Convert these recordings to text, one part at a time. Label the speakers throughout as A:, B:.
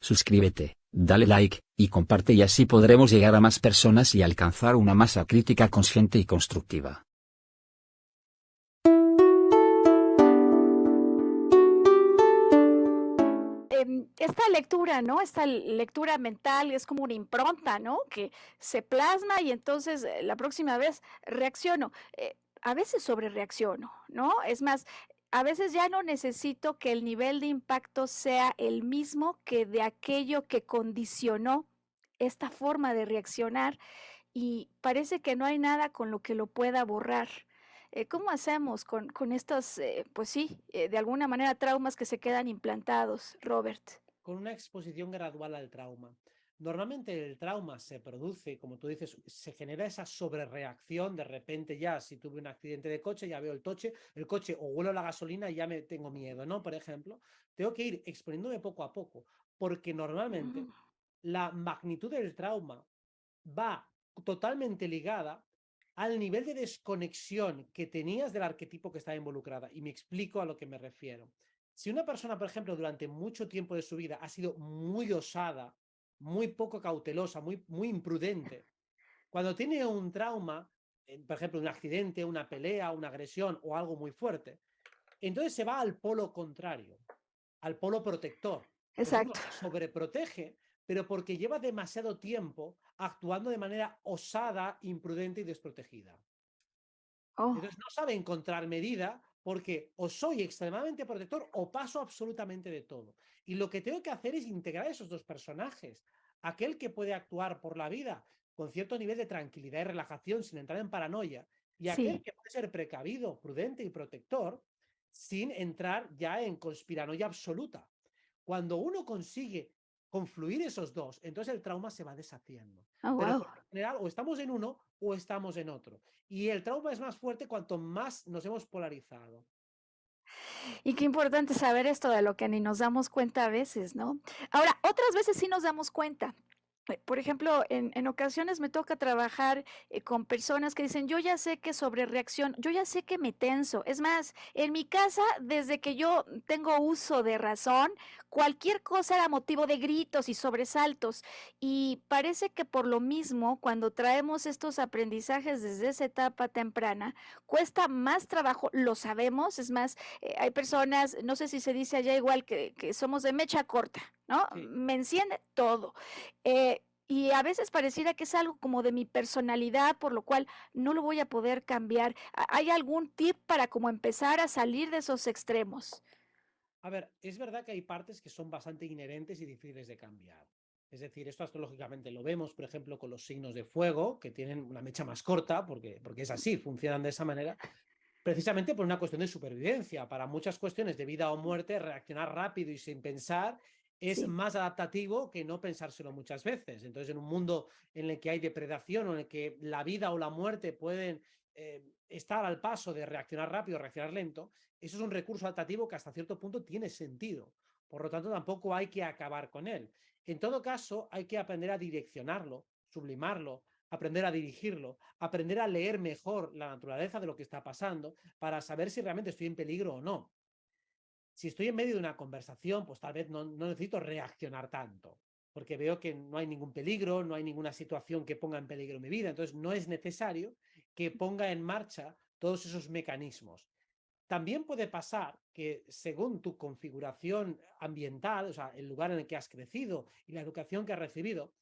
A: suscríbete, dale like, y comparte, y así podremos llegar a más personas y alcanzar una masa crítica consciente y constructiva.
B: Esta lectura, ¿no? Esta lectura mental es como una impronta, ¿no? Que se plasma y entonces la próxima vez reacciono. A veces sobrereacciono, ¿no? Es más, a veces ya no necesito que el nivel de impacto sea el mismo que de aquello que condicionó esta forma de reaccionar y parece que no hay nada con lo que lo pueda borrar. ¿Cómo hacemos con estos, pues sí, de alguna manera traumas que se quedan implantados, Robert?
C: Con una exposición gradual al trauma. Normalmente el trauma se produce, como tú dices, se genera esa sobrereacción. De repente ya, si tuve un accidente de coche, ya veo el coche o huelo la gasolina y ya me tengo miedo, ¿no? Por ejemplo, tengo que ir exponiéndome poco a poco, porque normalmente
B: Mm,
C: la magnitud del trauma va totalmente ligada al nivel de desconexión que tenías del arquetipo que estaba involucrada. Y me explico a lo que me refiero. Si una persona, por ejemplo, durante mucho tiempo de su vida ha sido muy osada, muy poco cautelosa, muy imprudente, cuando tiene un trauma, por ejemplo, un accidente, una pelea, una agresión o algo muy fuerte, entonces se va al polo contrario, al polo protector. Por tanto,
B: exacto.
C: se sobreprotege, pero porque lleva demasiado tiempo actuando de manera osada, imprudente y desprotegida.
B: Oh,
C: Entonces no sabe encontrar medida porque o soy extremadamente protector o paso absolutamente de todo. Y lo que tengo que hacer es integrar esos dos personajes. Aquel que puede actuar por la vida con cierto nivel de tranquilidad y relajación sin entrar en paranoia, y aquel
B: sí.
C: que puede ser precavido, prudente y protector sin entrar ya en conspiranoia absoluta. Cuando uno consigue confluir esos dos, entonces el trauma se va deshaciendo.
B: Oh,
C: Pero
B: wow.
C: por lo general o estamos en uno o estamos en otro. Y el trauma es más fuerte cuanto más nos hemos polarizado.
B: Y qué importante saber esto de lo que ni nos damos cuenta a veces, ¿no? Ahora, otras veces sí nos damos cuenta. Por ejemplo, en ocasiones me toca trabajar con personas que dicen, yo ya sé que sobre reacción, yo ya sé que me tenso. Es más, en mi casa, desde que yo tengo uso de razón, cualquier cosa era motivo de gritos y sobresaltos. Y parece que por lo mismo, cuando traemos estos aprendizajes desde esa etapa temprana, cuesta más trabajo, lo sabemos. Es más, hay personas, no sé si se dice allá igual, que somos de mecha corta, ¿no?
C: Sí.
B: Me enciende todo. Y a veces pareciera que es algo como de mi personalidad, por lo cual no lo voy a poder cambiar. ¿Hay algún tip para como empezar a salir de esos extremos?
C: A ver, es verdad que hay partes que son bastante inherentes y difíciles de cambiar. Es decir, esto astrológicamente lo vemos, por ejemplo, con los signos de fuego, que tienen una mecha más corta, porque es así, funcionan de esa manera, precisamente por una cuestión de supervivencia. Para muchas cuestiones de vida o muerte, reaccionar rápido y sin pensar es
B: Sí,
C: más adaptativo que no pensárselo muchas veces. Entonces, en un mundo en el que hay depredación o en el que la vida o la muerte pueden estar al paso de reaccionar rápido o reaccionar lento, eso es un recurso adaptativo que hasta cierto punto tiene sentido. Por lo tanto, tampoco hay que acabar con él. En todo caso, hay que aprender a direccionarlo, sublimarlo, aprender a dirigirlo, aprender a leer mejor la naturaleza de lo que está pasando para saber si realmente estoy en peligro o no. Si estoy en medio de una conversación, pues tal vez no necesito reaccionar tanto, porque veo que no hay ningún peligro, no hay ninguna situación que ponga en peligro mi vida. Entonces no es necesario que ponga en marcha todos esos mecanismos. También puede pasar que según tu configuración ambiental, o sea, el lugar en el que has crecido y la educación que has recibido,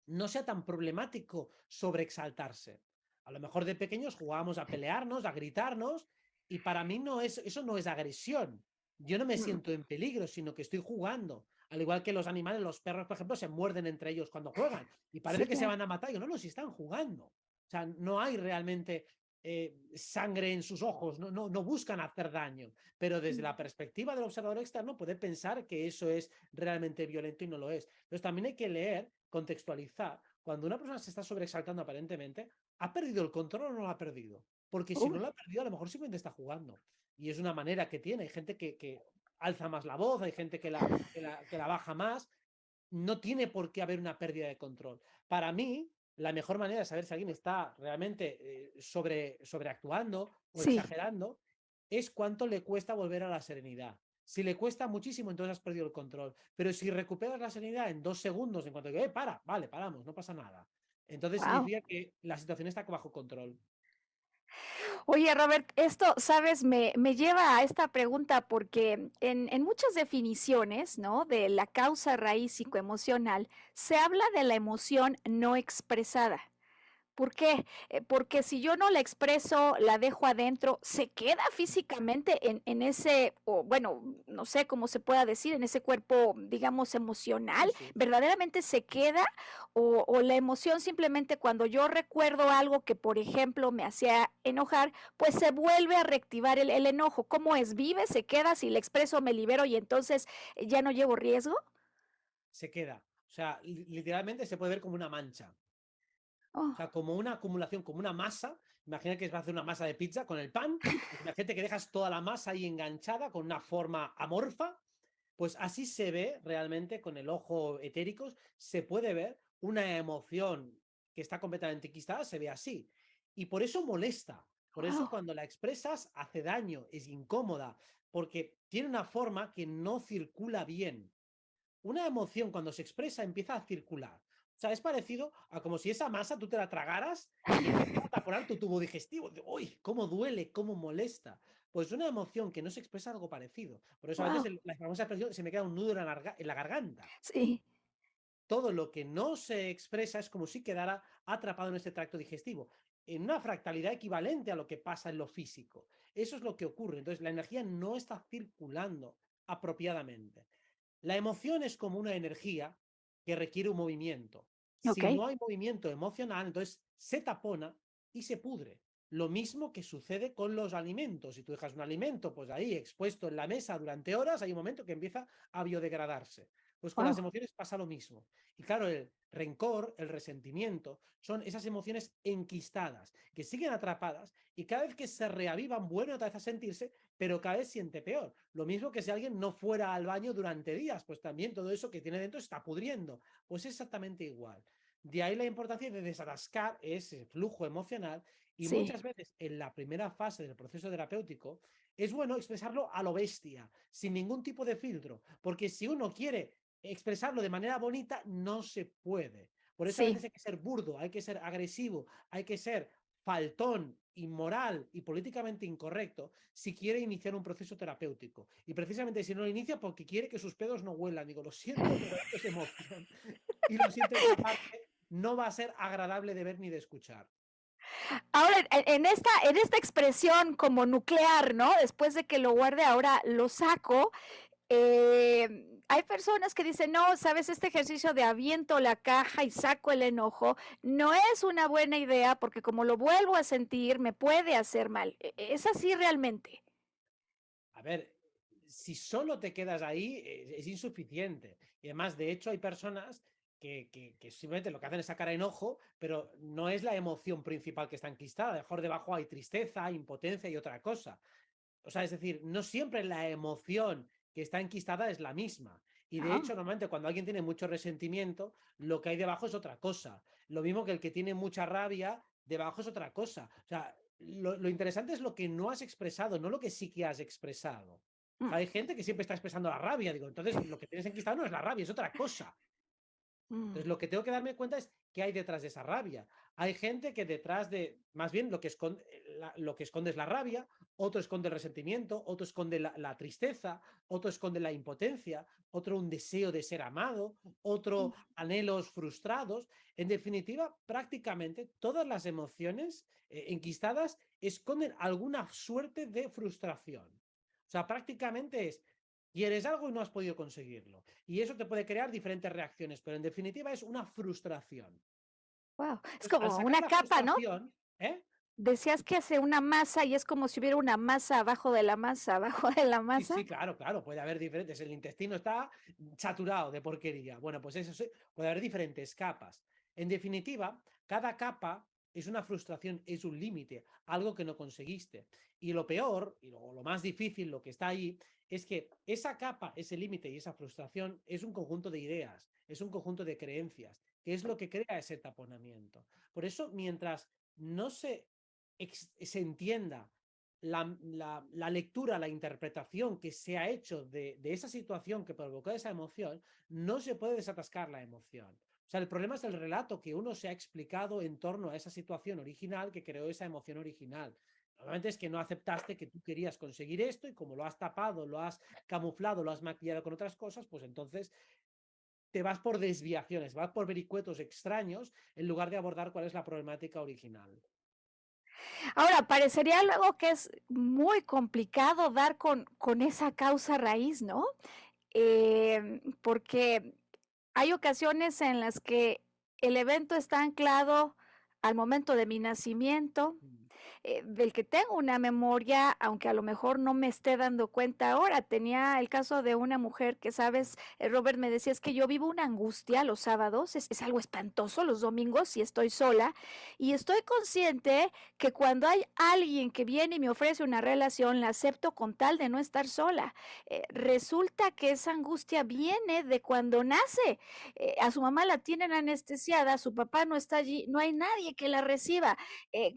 C: no sea tan problemático sobreexaltarse. A lo mejor de pequeños jugábamos a pelearnos, a gritarnos, y para mí eso no es agresión. Yo no me
B: mm,
C: siento en peligro, sino que estoy jugando. Al igual que los animales, los perros, por ejemplo, se muerden entre ellos cuando juegan. Y
B: sí,
C: parece que se
B: claro.
C: van a matar. Yo no, si están jugando. O sea, no hay realmente sangre en sus ojos, no buscan hacer daño. Pero desde la perspectiva del observador externo puede pensar que eso es realmente violento y no lo es. Entonces también hay que leer, contextualizar. Cuando una persona se está sobreexaltando aparentemente, ¿ha perdido el control o no lo ha perdido? Porque si no
B: Uy,
C: lo ha perdido, a lo mejor simplemente está jugando. Y es una manera que tiene. Hay gente que alza más la voz, hay gente que la baja más. No tiene por qué haber una pérdida de control. Para mí, la mejor manera de saber si alguien está realmente sobreactuando o
B: sí,
C: exagerando es cuánto le cuesta volver a la serenidad. Si le cuesta muchísimo, entonces has perdido el control. Pero si recuperas la serenidad en 2 segundos, en cuanto que, para, vale, paramos, no pasa nada. Entonces
B: Wow.
C: significa que la situación está bajo control.
B: Oye, Robert, esto, sabes, me lleva a esta pregunta porque en muchas definiciones, ¿no? De la causa raíz psicoemocional, se habla de la emoción no expresada. ¿Por qué? Porque si yo no la expreso, la dejo adentro, se queda físicamente en ese, o bueno, no sé cómo se pueda decir, en ese cuerpo, digamos,
C: Sí,
B: emocional,
C: sí.
B: ¿verdaderamente se queda? O la emoción simplemente cuando yo recuerdo algo que, por ejemplo, me hacía enojar, pues se vuelve a reactivar el enojo. ¿Cómo es? ¿Vive? ¿Se queda? Si la expreso, me libero y entonces ya no llevo riesgo.
C: Se queda. O sea, literalmente se puede ver como una mancha. O
B: Oh,
C: sea, como una acumulación, como una masa. Imagina que vas a hacer una masa de pizza con el pan. Pues imagínate que dejas toda la masa ahí enganchada con una forma amorfa. Pues así se ve realmente con el ojo etérico. Se puede ver una emoción que está completamente enquistada, se ve así. Y por eso molesta. Por eso
B: wow.
C: cuando la expresas hace daño, es incómoda, porque tiene una forma que no circula bien. Una emoción cuando se expresa empieza a circular. O sea, es parecido a como si esa masa tú te la tragaras y empezara a taponar tu tubo digestivo. ¡Uy! ¿Cómo duele? ¿Cómo molesta? Pues una emoción que no se expresa algo parecido. Por eso a veces
B: Wow.
C: la famosa expresión se me queda un nudo en la garganta.
B: Sí,
C: Todo lo que no se expresa es como si quedara atrapado en este tracto digestivo, en una fractalidad equivalente a lo que pasa en lo físico. Eso es lo que ocurre. Entonces, la energía no está circulando apropiadamente. La emoción es como una energía que requiere un movimiento.
B: ok.
C: Si no hay movimiento emocional, entonces se tapona y se pudre. Lo mismo que sucede con los alimentos. Si tú dejas un alimento pues ahí expuesto en la mesa durante horas, hay un momento que empieza a biodegradarse. Pues con las
B: Wow.
C: emociones pasa lo mismo. Y claro, el rencor, el resentimiento, son esas emociones enquistadas, que siguen atrapadas y cada vez que se reavivan vuelven otra vez a sentirse, pero cada vez siente peor. Lo mismo que si alguien no fuera al baño durante días, pues también todo eso que tiene dentro está pudriendo. Pues es exactamente igual. De ahí la importancia de desatascar ese flujo emocional y
B: Sí,
C: muchas veces en la primera fase del proceso terapéutico es bueno expresarlo a lo bestia, sin ningún tipo de filtro, porque si uno quiere expresarlo de manera bonita, no se puede. Por eso a
B: sí.
C: veces hay que ser burdo, hay que ser agresivo, hay que ser faltón, inmoral y políticamente incorrecto si quiere iniciar un proceso terapéutico. Y precisamente si no lo inicia porque quiere que sus pedos no huelan. Digo, lo siento, pero esto es emoción. Y lo siento, esa parte no va a ser agradable de ver ni de escuchar.
B: Ahora, en esta expresión como nuclear, ¿no? Después de que lo guarde, ahora lo saco. Hay personas que dicen, no, sabes, este ejercicio de aviento la caja y saco el enojo no es una buena idea porque como lo vuelvo a sentir, me puede hacer mal. ¿Es así realmente?
C: A ver, si solo te quedas ahí, es insuficiente. Y además, de hecho, hay personas que simplemente lo que hacen es sacar enojo, pero no es la emoción principal que está enquistada. Mejor debajo hay tristeza, impotencia y otra cosa. O sea, es decir, no siempre la emoción que está enquistada es la misma. Y de
B: Ah,
C: hecho, normalmente cuando alguien tiene mucho resentimiento, lo que hay debajo es otra cosa. Lo mismo que el que tiene mucha rabia, debajo es otra cosa. O sea, lo interesante es lo que no has expresado, no lo que sí que has expresado. O
B: mm,
C: sea, hay gente que siempre está expresando la rabia. Digo, entonces lo que tienes enquistado no es la rabia, es otra cosa.
B: mm,
C: Entonces, lo que tengo que darme cuenta es qué hay detrás de esa rabia. Hay gente que detrás de, más bien, lo que esconde es la rabia, otro esconde el resentimiento, otro esconde la tristeza, otro esconde la impotencia, otro un deseo de ser amado, otro
B: mm.
C: anhelos frustrados. En definitiva, prácticamente todas las emociones enquistadas esconden alguna suerte de frustración. O sea, prácticamente es, quieres algo y no has podido conseguirlo. Y eso te puede crear diferentes reacciones, pero en definitiva es una frustración.
B: Wow, es
C: Entonces, al
B: como
C: sacar
B: una
C: la
B: capa, ¿no?
C: frustración, ¿eh?
B: Decías que hace una masa y es como si hubiera una masa abajo de la masa, abajo de la
C: Sí,
B: masa.
C: sí, claro, claro, puede haber diferentes. El intestino está saturado de porquería. Bueno, pues eso sí, puede haber diferentes capas. En definitiva, cada capa es una frustración, es un límite, algo que no conseguiste. Y lo peor, y lo más difícil, lo que está ahí, es que esa capa, ese límite y esa frustración es un conjunto de ideas, es un conjunto de creencias, que es lo que crea ese taponamiento. Por eso, mientras no se entienda la lectura, la interpretación que se ha hecho de esa situación que provocó esa emoción, no se puede desatascar la emoción. O sea, el problema es el relato que uno se ha explicado en torno a esa situación original que creó esa emoción original. Normalmente es que no aceptaste que tú querías conseguir esto y como lo has tapado, lo has camuflado, lo has maquillado con otras cosas, pues entonces te vas por desviaciones, vas por vericuetos extraños en lugar de abordar cuál es la problemática original.
B: Ahora, parecería luego que es muy complicado dar con esa causa raíz, ¿no? Porque hay ocasiones en las que el evento está anclado al momento de mi nacimiento,
C: Mm.
B: del que tengo una memoria, aunque a lo mejor no me esté dando cuenta ahora. Tenía el caso de una mujer que, sabes, Robert, me decía, es que yo vivo una angustia los sábados, es algo espantoso los domingos si estoy sola, y estoy consciente que cuando hay alguien que viene y me ofrece una relación, la acepto con tal de no estar sola. Resulta que esa angustia viene de cuando nace. A su mamá la tienen anestesiada, su papá no está allí, no hay nadie que la reciba. Eh,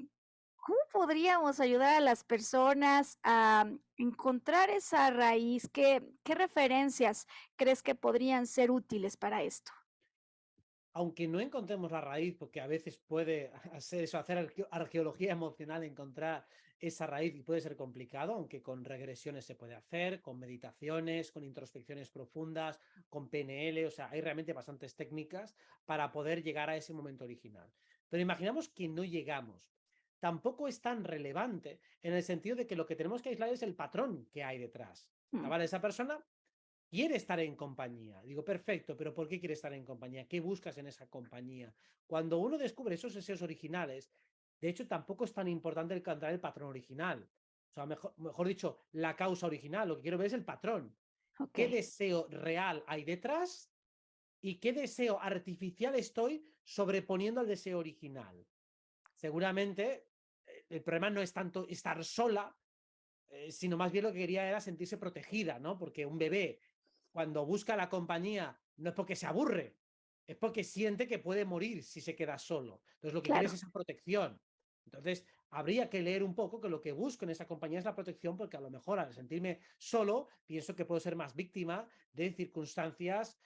B: ¿Cómo podríamos ayudar a las personas a encontrar esa raíz? ¿Qué referencias crees que podrían ser útiles para esto?
C: Aunque no encontremos la raíz, porque a veces puede hacer eso, hacer arqueología emocional, encontrar esa raíz y puede ser complicado, aunque con regresiones se puede hacer, con meditaciones, con introspecciones profundas, con PNL, o sea, hay realmente bastantes técnicas para poder llegar a ese momento original. Pero imaginamos que no llegamos. Tampoco es tan relevante en el sentido de que lo que tenemos que aislar es el patrón que hay detrás.
B: Mm,
C: ¿Vale? Esa persona quiere estar en compañía. Digo, perfecto, pero ¿por qué quiere estar en compañía? ¿Qué buscas en esa compañía? Cuando uno descubre esos deseos originales, de hecho, tampoco es tan importante encontrar el patrón original. O sea, mejor dicho, la causa original. Lo que quiero ver es el patrón.
B: ok,
C: ¿Qué deseo real hay detrás y qué deseo artificial estoy sobreponiendo al deseo original? Seguramente el problema no es tanto estar sola, sino más bien lo que quería era sentirse protegida, ¿no? Porque un bebé, cuando busca la compañía, no es porque se aburre, es porque siente que puede morir si se queda solo. Entonces, lo que quiere es
B: claro.
C: esa protección. Entonces, habría que leer un poco que lo que busco en esa compañía es la protección, porque a lo mejor al sentirme solo, pienso que puedo ser más víctima de circunstancias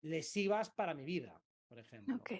C: lesivas para mi vida, por ejemplo.
B: Ok.